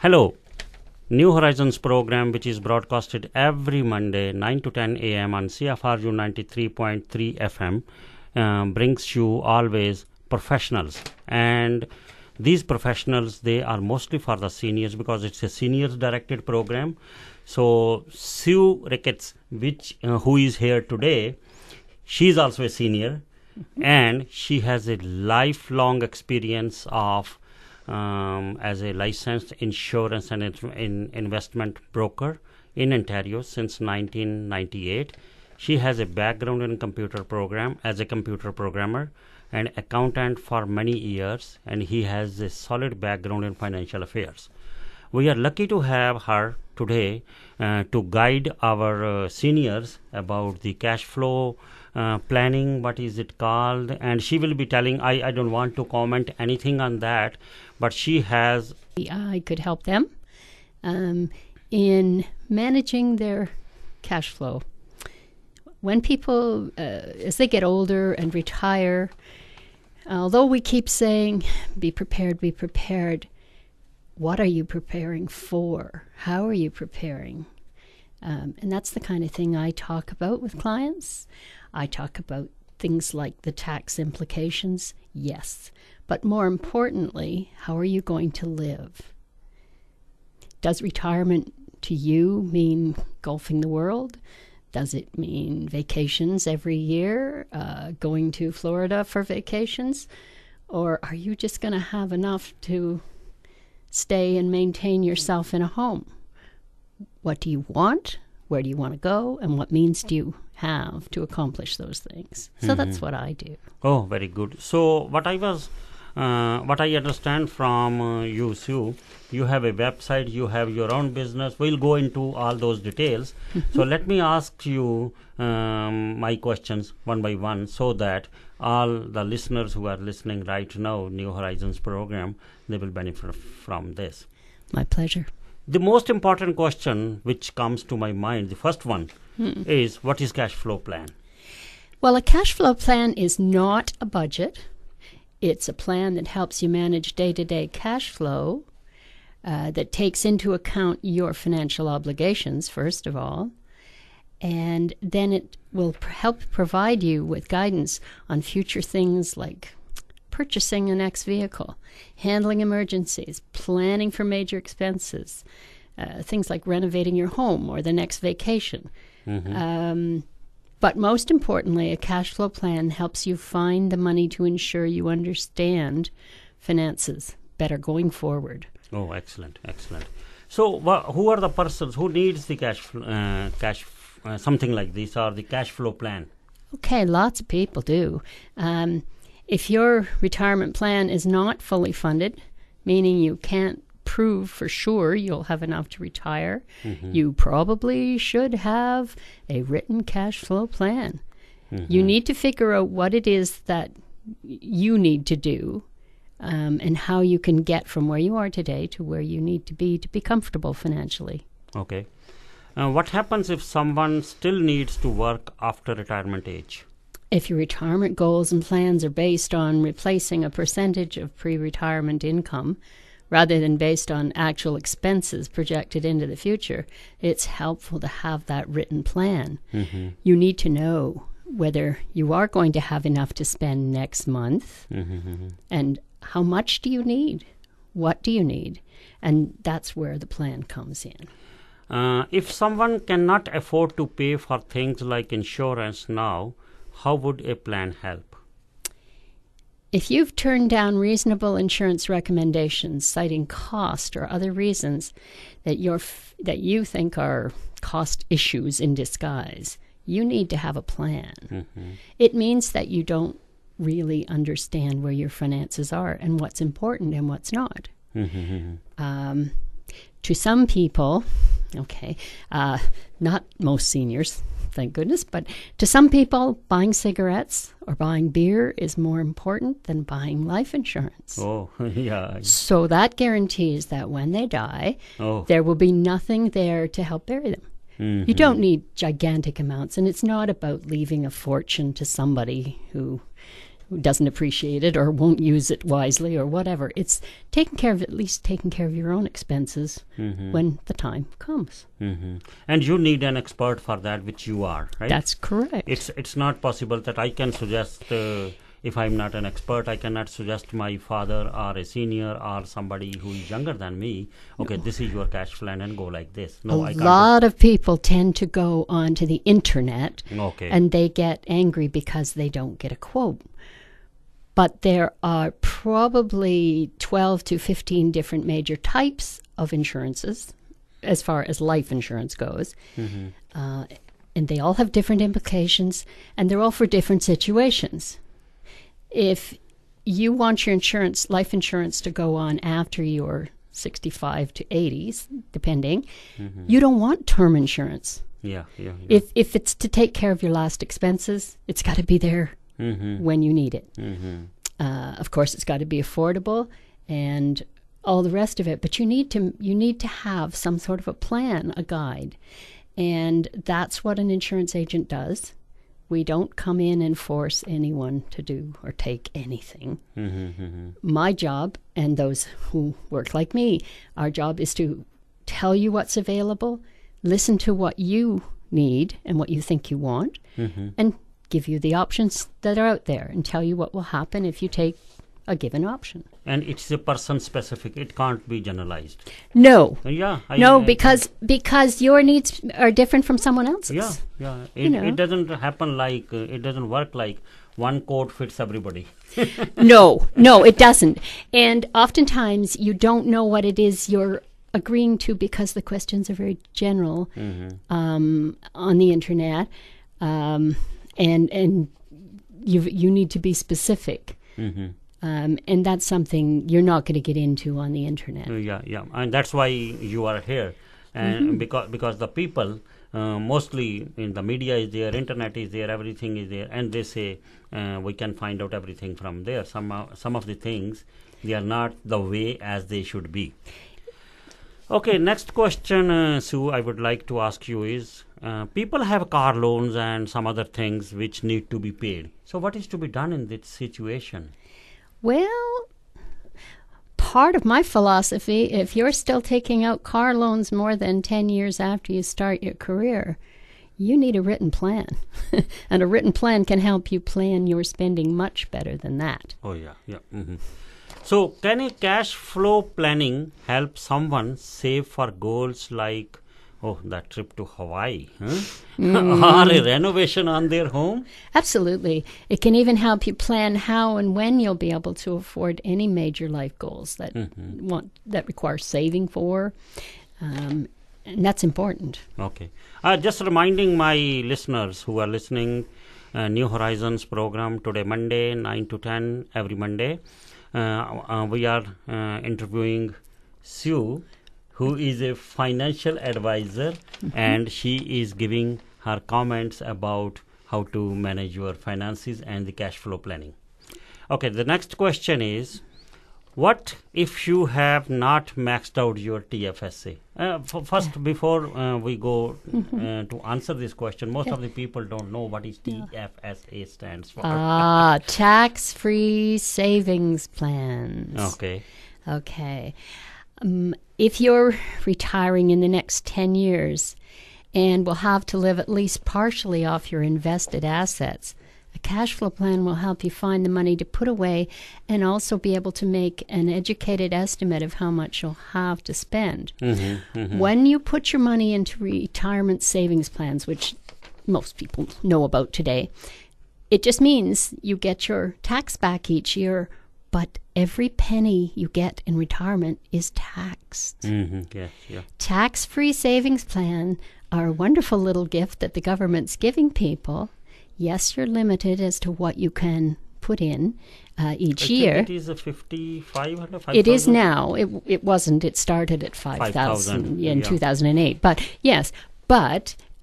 Hello. New Horizons program, which is broadcasted every Monday 9 to 10 a.m. on CFRU 93.3 FM, brings you always professionals. And these professionals, they are mostly for the seniors because it's a seniors directed program. So Sue Ricketts, who is here today, she is also a senior, and she has a lifelong experience of as a licensed insurance and investment broker in Ontario since 1998. She has a background in computer program as a computer programmer and accountant for many years, and he has a solid background in financial affairs. We are lucky to have her today to guide our seniors about the cash flow planning, what is it called, and she will be telling, I don't want to comment anything on that, but she has... I could help them in managing their cash flow. When people, as they get older and retire, although we keep saying, be prepared, what are you preparing for? How are you preparing? And that's the kind of thing I talk about with clients. I talk about things like the tax implications, yes. But more importantly, how are you going to live? Does retirement to you mean golfing the world? Does it mean vacations every year, going to Florida for vacations? Or are you just going to have enough to stay and maintain yourself in a home? What do you want? Where do you want to go? And what means do you have to accomplish those things? So that's what I do. Oh, very good. So what I understand from you, Sue, you have a website, you have your own business. We'll go into all those details. So let me ask you my questions one by one so that all the listeners who are listening right now, New Horizons program, they will benefit from this. My pleasure. The most important question which comes to my mind, the first one, is what is cash flow plan? Well, a cash flow plan is not a budget. It's a plan that helps you manage day-to-day cash flow that takes into account your financial obligations, first of all, and then it will help provide you with guidance on future things like purchasing the next vehicle, handling emergencies, planning for major expenses, things like renovating your home or the next vacation. But most importantly, a cash flow plan helps you find the money to ensure you understand finances better going forward. Oh, excellent, excellent. So who are the persons who needs the something like this or the cash flow plan? Okay, lots of people do. If your retirement plan is not fully funded, meaning you can't prove for sure you'll have enough to retire, you probably should have a written cash flow plan. You need to figure out what it is that you need to do and how you can get from where you are today to where you need to be comfortable financially. Okay. What happens if someone still needs to work after retirement age? If your retirement goals and plans are based on replacing a percentage of pre-retirement income rather than based on actual expenses projected into the future, it's helpful to have that written plan. You need to know whether you are going to have enough to spend next month and how much do you need? What do you need? And that's where the plan comes in. If someone cannot afford to pay for things like insurance now, how would a plan help? If you've turned down reasonable insurance recommendations citing cost or other reasons that you think are cost issues in disguise, you need to have a plan. It means that you don't really understand where your finances are and what's important and what's not. To some people, not most seniors, thank goodness, but to some people, buying cigarettes or buying beer is more important than buying life insurance. Oh, yeah. So that guarantees that when they die, there will be nothing there to help bury them. You don't need gigantic amounts, and it's not about leaving a fortune to somebody who who doesn't appreciate it or won't use it wisely or whatever. It's at least taking care of your own expenses when the time comes. And you need an expert for that, which you are, right? That's correct. It's not possible that I can suggest, if I'm not an expert, I cannot suggest my father or a senior or somebody who is younger than me, okay, this is your cash plan and go like this. No, I can't. A lot of people tend to go onto the internet Okay. and they get angry because they don't get a quote. But there are probably 12 to 15 different major types of insurances as far as life insurance goes. And they all have different implications, and they're all for different situations. If you want your life insurance to go on after you're 65 to 80s, depending, you don't want term insurance. Yeah. If it's to take care of your last expenses, it's got to be there when you need it. Of course, it's got to be affordable and all the rest of it. But you need to have some sort of a plan, a guide, and that's what an insurance agent does. We don't come in and force anyone to do or take anything. My job, and those who work like me, our job is to tell you what's available, listen to what you need and what you think you want, and give you the options that are out there and tell you what will happen if you take a given option. And it's a person specific. It can't be generalized. No. Yeah. Because your needs are different from someone else's. Yeah. It doesn't happen like, it doesn't work like one code fits everybody. No, it doesn't. And oftentimes you don't know what it is you're agreeing to because the questions are very general on the internet. And you need to be specific. And that's something you're not going to get into on the internet. Yeah. And that's why you are here. And because the people, mostly in the media is there, internet is there, everything is there, and they say we can find out everything from there. Some of the things, they are not the way as they should be. Okay, next question, Sue, I would like to ask you is, people have car loans and some other things which need to be paid. So what is to be done in this situation? Well, part of my philosophy, if you're still taking out car loans more than 10 years after you start your career, you need a written plan. And a written plan can help you plan your spending much better than that. Oh, yeah. So, can a cash flow planning help someone save for goals like, that trip to Hawaii, or a renovation on their home? Absolutely. It can even help you plan how and when you'll be able to afford any major life goals that require saving for, and that's important. Okay. Just reminding my listeners who are listening, New Horizons program today, Monday, 9 to 10, every Monday. We are interviewing Sue, who is a financial advisor, and she is giving her comments about how to manage your finances and the cash flow planning. Okay, the next question is, what if you have not maxed out your TFSA? First, before we go to answer this question, most of the people don't know what is TFSA stands for. Tax-free savings plans. Okay. If you're retiring in the next 10 years and will have to live at least partially off your invested assets, a cash flow plan will help you find the money to put away and also be able to make an educated estimate of how much you'll have to spend. When you put your money into retirement savings plans, which most people know about today, it just means you get your tax back each year, but every penny you get in retirement is taxed. Tax-free savings plan are a wonderful little gift that the government's giving people. Yes, you're limited as to what you can put in each year. It is a 5,500. It is now. It wasn't. It started at 5,000 in 2008. But yes,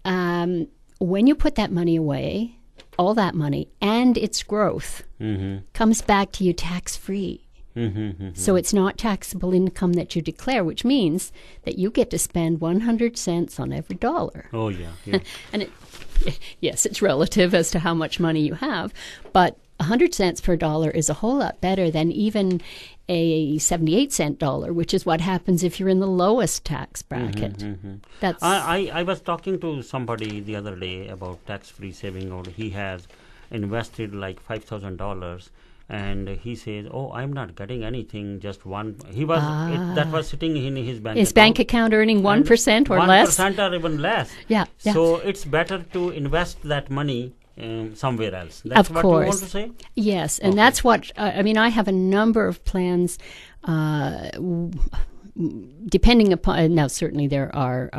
when you put that money away, all that money and its growth comes back to you tax-free. So it's not taxable income that you declare, which means that you get to spend 100 cents on every dollar. And yes, it's relative as to how much money you have, but 100 cents per dollar is a whole lot better than even a 78-cent dollar, which is what happens if you're in the lowest tax bracket. That's I was talking to somebody the other day about tax-free saving, or he has invested like $5,000, and he says, "Oh, I'm not getting anything. Just one." He was that was sitting in his bank. His bank account earning 1% or less. 1% or even less. Yeah. So it's better to invest that money somewhere else. That's Of what course. you want to say? Yes, and that's what I mean. I have a number of plans. Depending upon, now certainly there are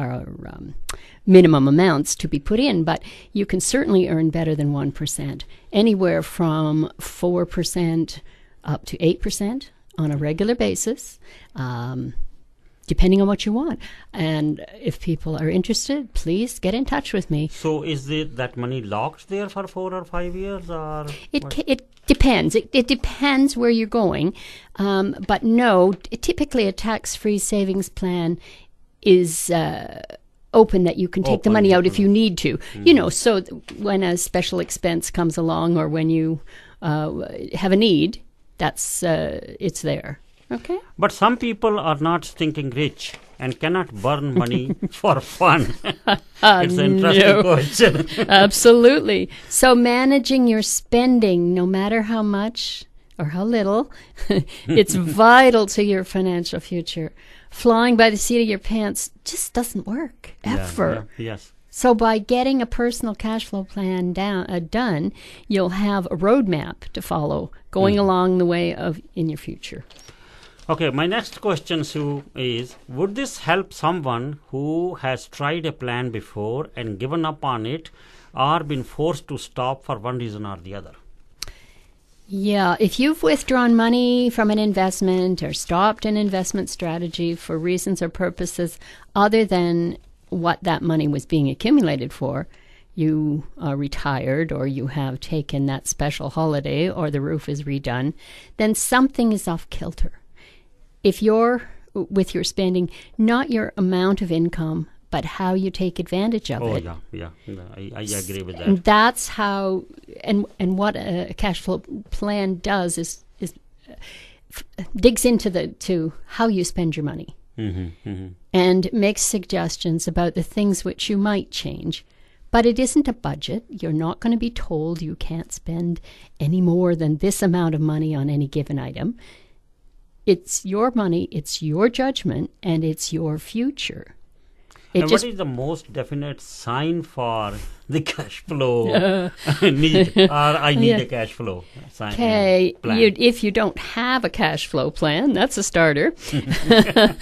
minimum amounts to be put in, but you can certainly earn better than 1%, anywhere from 4% up to 8% on a regular basis, depending on what you want. And if people are interested, please get in touch with me. So is that money locked there for 4 or 5 years? Or It depends. It depends where you're going. But no, typically a tax-free savings plan is open, that you can take the money out if you need to. You know, so when a special expense comes along, or when you have a need, that's it's there. Okay. But some people are not thinking rich and cannot burn money for fun. It's an interesting question. Absolutely. So managing your spending, no matter how much or how little, it's vital to your financial future. Flying by the seat of your pants just doesn't work, ever. Yeah, yes. So by getting a personal cash flow plan done, you'll have a roadmap to follow going along the way of in your future. Okay, my next question, Sue, is would this help someone who has tried a plan before and given up on it, or been forced to stop for one reason or the other? Yeah, if you've withdrawn money from an investment or stopped an investment strategy for reasons or purposes other than what that money was being accumulated for, you are retired, or you have taken that special holiday, or the roof is redone, then something is off kilter. If you're, with your spending, not your amount of income, but how you take advantage of it. I agree with that. And that's how, and what a cash flow plan does is digs into how you spend your money, and makes suggestions about the things which you might change. But it isn't a budget. You're not going to be told you can't spend any more than this amount of money on any given item. It's your money, it's your judgment, and it's your future. And what is the most definite sign for the cash flow need, or I need a cash flow sign? Okay, if you don't have a cash flow plan, that's a starter. The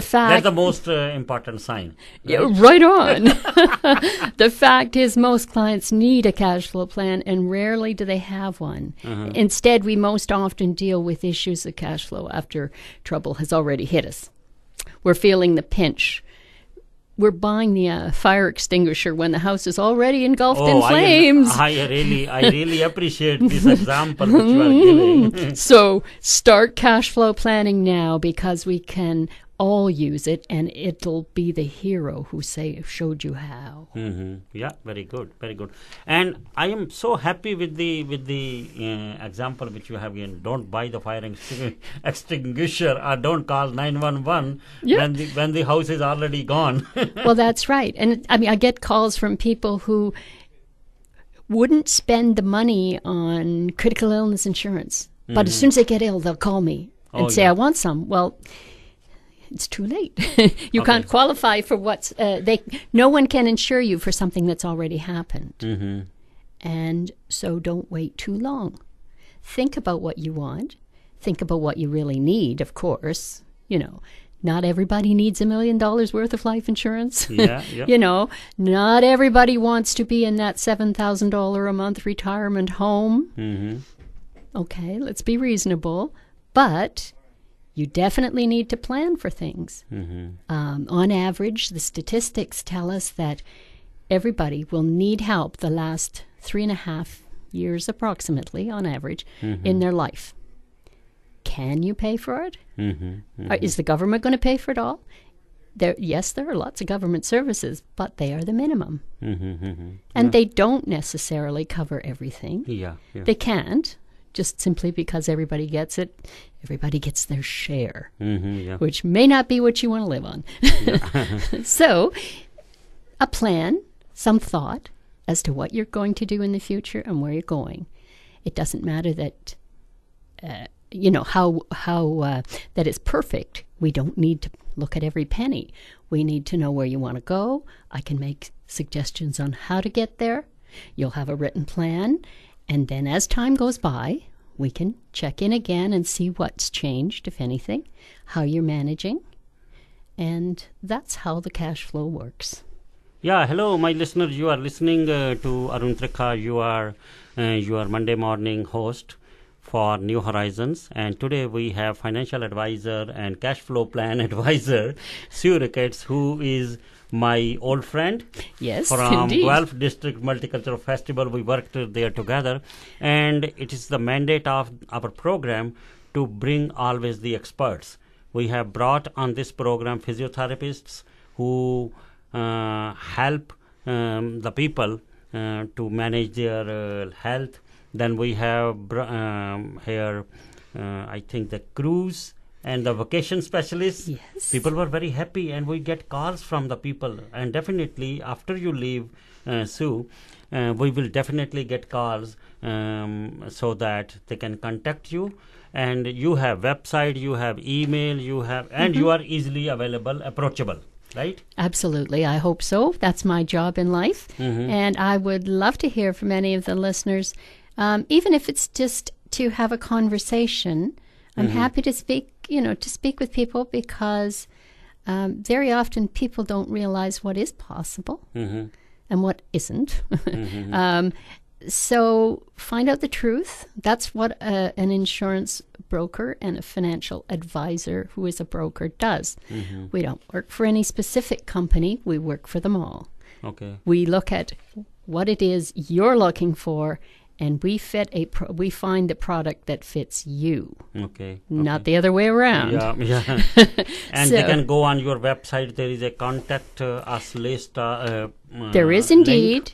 fact that's the most important sign. Right, right on. The fact is, most clients need a cash flow plan, and rarely do they have one. Instead, we most often deal with issues of cash flow after trouble has already hit us. We're feeling the pinch. We're buying the fire extinguisher when the house is already engulfed in flames. I really appreciate this example which you are giving. So start cash flow planning now, because we can all use it, and it'll be the hero who showed you how. Yeah, very good, very good. And I am so happy with the example which you have given. Don't buy the fire extinguisher, or don't call 911 when the house is already gone. Well, that's right. And I mean, I get calls from people who wouldn't spend the money on critical illness insurance, but as soon as they get ill, they'll call me and say, I want some. Well, it's too late. You can't qualify for what's no one can insure you for something that's already happened. And so don't wait too long. Think about what you want. Think about what you really need, of course. You know, not everybody needs $1 million worth of life insurance. You know, not everybody wants to be in that $7,000 a month retirement home. Okay, let's be reasonable. But you definitely need to plan for things. On average, the statistics tell us that everybody will need help the last 3.5 years approximately, on average, in their life. Can you pay for it? Is the government going to pay for it all? Yes, there are lots of government services, but they are the minimum. And They don't necessarily cover everything. Yeah. They can't, just simply because everybody gets it. Everybody gets their share, which may not be what you want to live on. So, a plan, some thought as to what you're going to do in the future and where you're going. It doesn't matter that, how that it's perfect. We don't need to look at every penny. We need to know where you want to go. I can make suggestions on how to get there. You'll have a written plan. And then as time goes by, we can check in again and see what's changed, if anything, how you're managing. And that's how the cash flow works. Yeah, hello, my listeners. You are listening to Arun Trikha. You are Monday morning host for New Horizons. And today we have financial advisor and cash flow plan advisor, Sue Ricketts, who is my old friend. Yes, from indeed. Guelph District Multicultural Festival. We worked there together. And it is the mandate of our program to bring always the experts. We have brought on this program physiotherapists who help the people to manage their health. Then we have here, I think, the cruise and the vacation specialists. Yes. People were very happy, and we get calls from the people. And definitely, after you leave, Sue, we will definitely get calls so that they can contact you. And you have website, you have email, you have, and you are easily available, approachable. Right? Absolutely. I hope so. That's my job in life. And I would love to hear from any of the listeners, even if it's just to have a conversation. I'm happy to speak with people, because very often people don't realize what is possible and what isn't. So find out the truth. That's what an insurance broker and a financial advisor who is a broker does. We don't work for any specific company. We work for them all. Okay. We look at what it is you're looking for, and we find the product that fits you. Okay. Not the other way around. Yeah. And So- they can go on your website. There is a contact us list. There is indeed.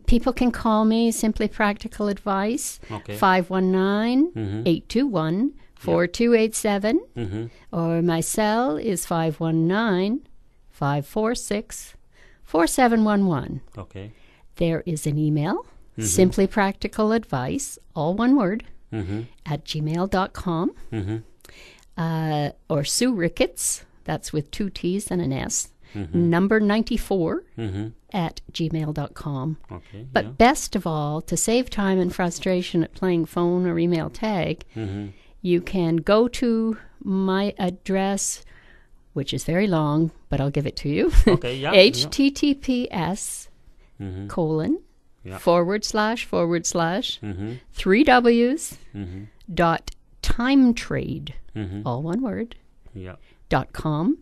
People can call me, Simply Practical Advice, Okay. 519-821-4287, or my cell is 519-546-4711. Okay. There is an email, Simply Practical Advice, all one word, at gmail.com, or Sue Ricketts, that's with 2 T's and an S, number 94 at gmail.com. Okay. But best of all, to save time and frustration at playing phone or email tag, you can go to my address, which is very long, but I'll give it to you. Okay, yeah. HTTPS : / 3 W's .timetrade, all one word, Yeah. .com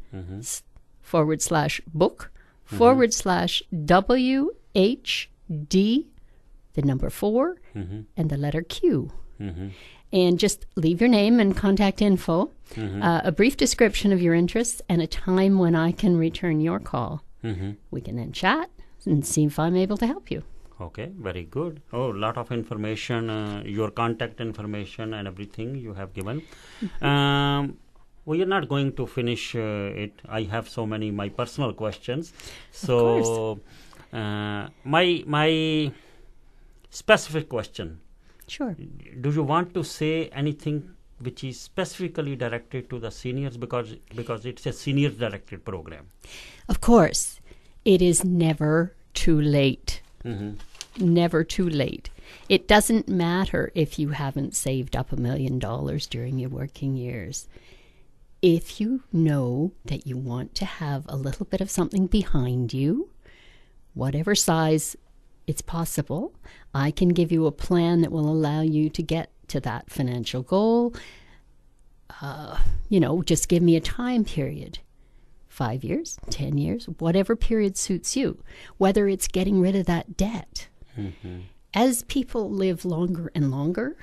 /book /WHD, the number 4 and the letter Q. And just leave your name and contact info, a brief description of your interests, and a time when I can return your call. We can then chat and see if I'm able to help you. Okay, very good. Oh, a lot of information, your contact information and everything you have given. We are not going to finish it. I have so many my personal questions. So, my specific question. Sure. Do you want to say anything which is specifically directed to the seniors, because it's a seniors directed program? Of course, it is never too late. Never too late. It doesn't matter if you haven't saved up $1 million during your working years. If you know that you want to have a little bit of something behind you, whatever size it's possible, I can give you a plan that will allow you to get to that financial goal. Just give me a time period. 5 years, 10 years, whatever period suits you, whether it's getting rid of that debt. As people live longer and longer,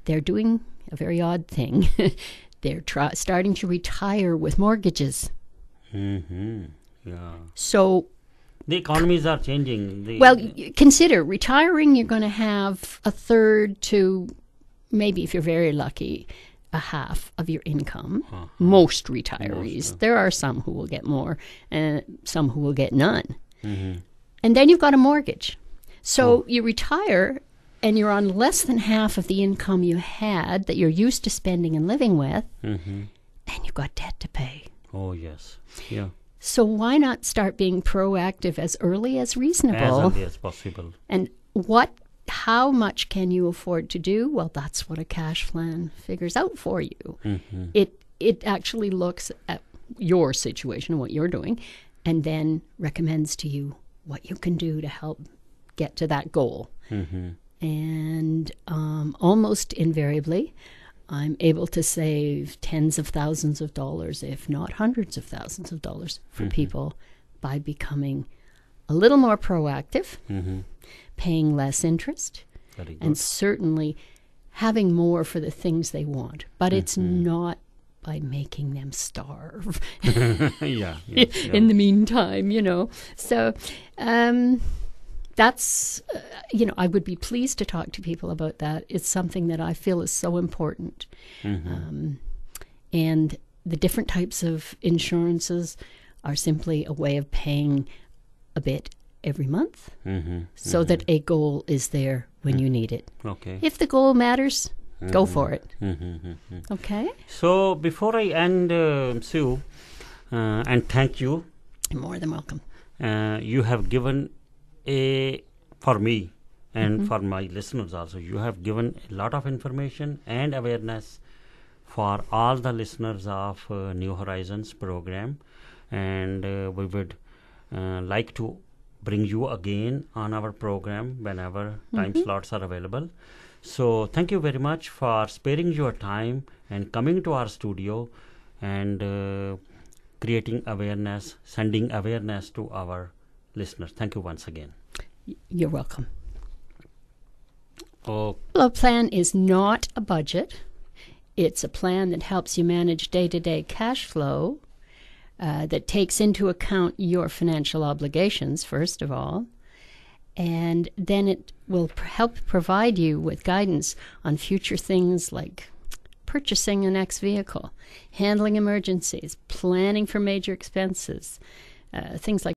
they're doing a very odd thing. they're starting to retire with mortgages. Mm-hmm. Yeah. So the economies are changing. Consider retiring. You're going to have a third to maybe, if you're very lucky, a half of your income. Most retirees. There are some who will get more and some who will get none. Mm-hmm. And then you've got a mortgage. So you retire and you're on less than half of the income you had that you're used to spending and living with, and you've got debt to pay. Oh, yes. Yeah. So why not start being proactive as early as reasonable? As early as possible. And how much can you afford to do? Well, that's what a cash plan figures out for you. Mm-hmm. It actually looks at your situation, what you're doing, and then recommends to you what you can do to help get to that goal. Mm-hmm. And almost invariably, I'm able to save tens of thousands of dollars, if not hundreds of thousands of dollars for people by becoming a little more proactive, paying less interest, and certainly having more for the things they want. But it's not by making them starve in the meantime, So that's, I would be pleased to talk to people about that. It's something that I feel is so important. And the different types of insurances are simply a way of paying a bit every month so that a goal is there when you need it. Okay. If the goal matters, go for it. Okay? So before I end, Sue, and thank you. You're more than welcome. You have given for me and for my listeners also, you have given a lot of information and awareness for all the listeners of New Horizons program. And we would like to bring you again on our program whenever time slots are available. So thank you very much for sparing your time and coming to our studio and creating awareness, sending awareness to our listeners. Thank you once again. You're welcome. Oh. A plan is not a budget. It's a plan that helps you manage day-to-day cash flow, that takes into account your financial obligations, first of all, and then it will help provide you with guidance on future things like purchasing the next vehicle, handling emergencies, planning for major expenses, things like